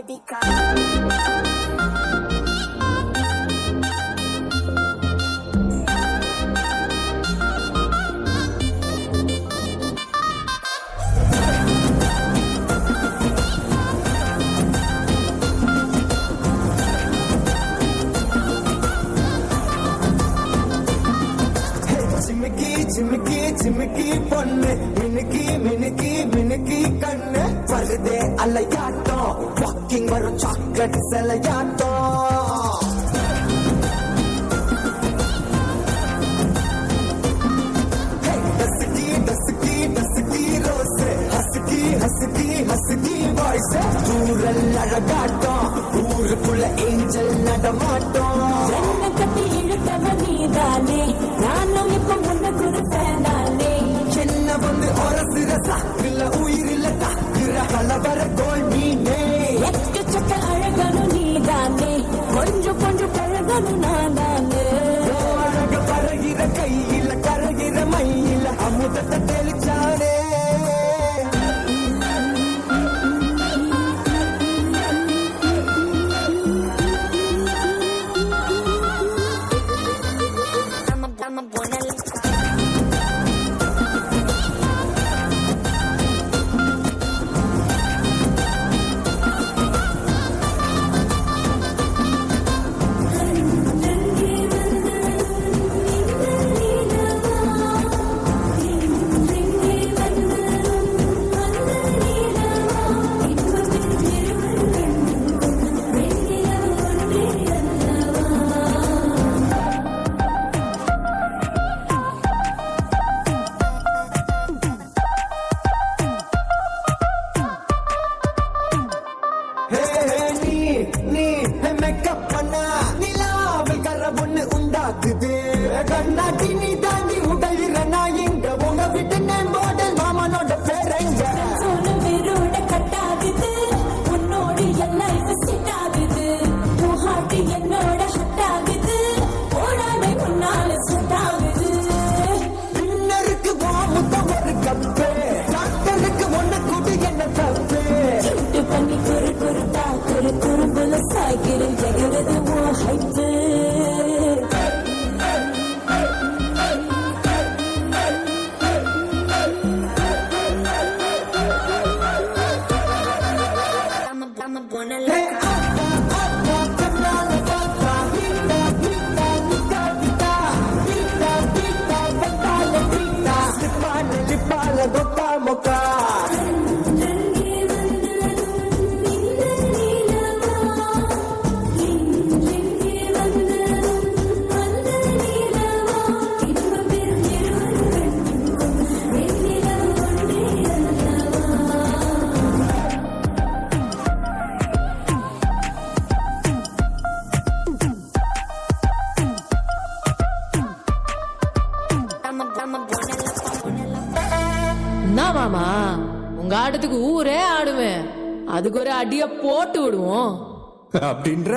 baby come. चिमकी चिमकी பொண்ணு மினுக்கி மினுக்கி மினுக்கி கண்ணு வருதே அலையாட்டம் வாக்கிங் வரும் சாக்லேட் செலையாட்டம் dusky dusky dusky rose husky husky husky voice தூரல் அழகாட்டம் ஊருக்குள்ள ஏஞ்சல் நடமாட்டம் என்ன கட்டி இழுத்தவ நீதானே நானும் இப்ப முன்ன கொடுத்தேனானே என்ன வந்து ஒரசுற சாக்குல உயிரில தாக்குற கலவர கோல் மீனே எக்கச்சக்க அழகனும் நீதானே கொஞ்சம் கொஞ்சம் பழகனும் நான் தானே அழக பறகிற கையில கரகிற மயில அமுதத்தை தெளிச்சானே I'm a buena மேக்கப் பண்ணா நிலாவில் கரவுன்னு உண்டாக்குது கண்ணாடி நீ தாண்டி உடையிற நான் எங்க உங்க விட்டு மாடல் மாமனோட பேரங்க வீரோட கட்டாகுது உன்னோடு எல்லாம் செட் ஆகுது முகாட்டி என்னோட ஹட் ஆகுது ஓடாமை முன்னால செட் ஆகுது பின்னருக்கு முத்தம் ஒரு கப்பு டாக்டருக்கு ஒண்ணு கூட்டு என்ன தப்பு சுட்டு பண்ணி குறு குறுத்தா குறு குறும்புல சாய்க்கிறேன் ஜெகிறது ஓ ஹைப்பு I'm a buena மாமா உங்க ஆட்டத்துக்கு ஊரே ஆடுவேன் அதுக்கு ஒரு அடிய போட்டு விடுவோம் அப்படின்ற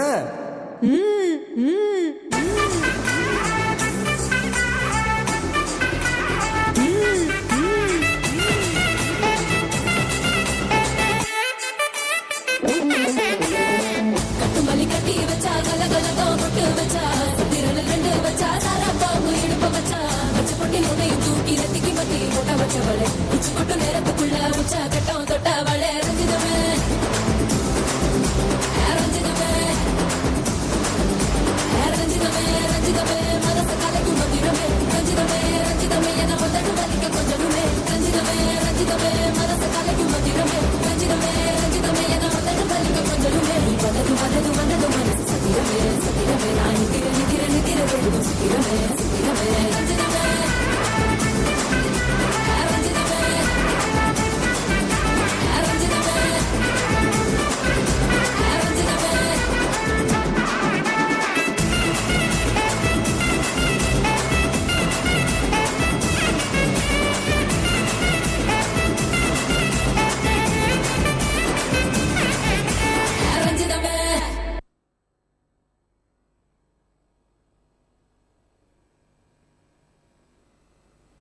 கட்டுமலி கட்டி வச்சா கலகலதோ கொட்டு வச்சா திரள் ரெண்டு வச்சா சாரா பாம்பு இடுப்ப வச்சா வச்ச பொட்டி உன்னையும் தூக்கி ரத்திக்கு மத்தி போட்ட வச்சவளே உச்சி கொட்டு நேரத்துக்குள்ள உச்சா கட்டம் தொட்டவளே ரஞ்சிதமே ரஞ்சிதமே ரஞ்சிதமே ரஞ்சிதமே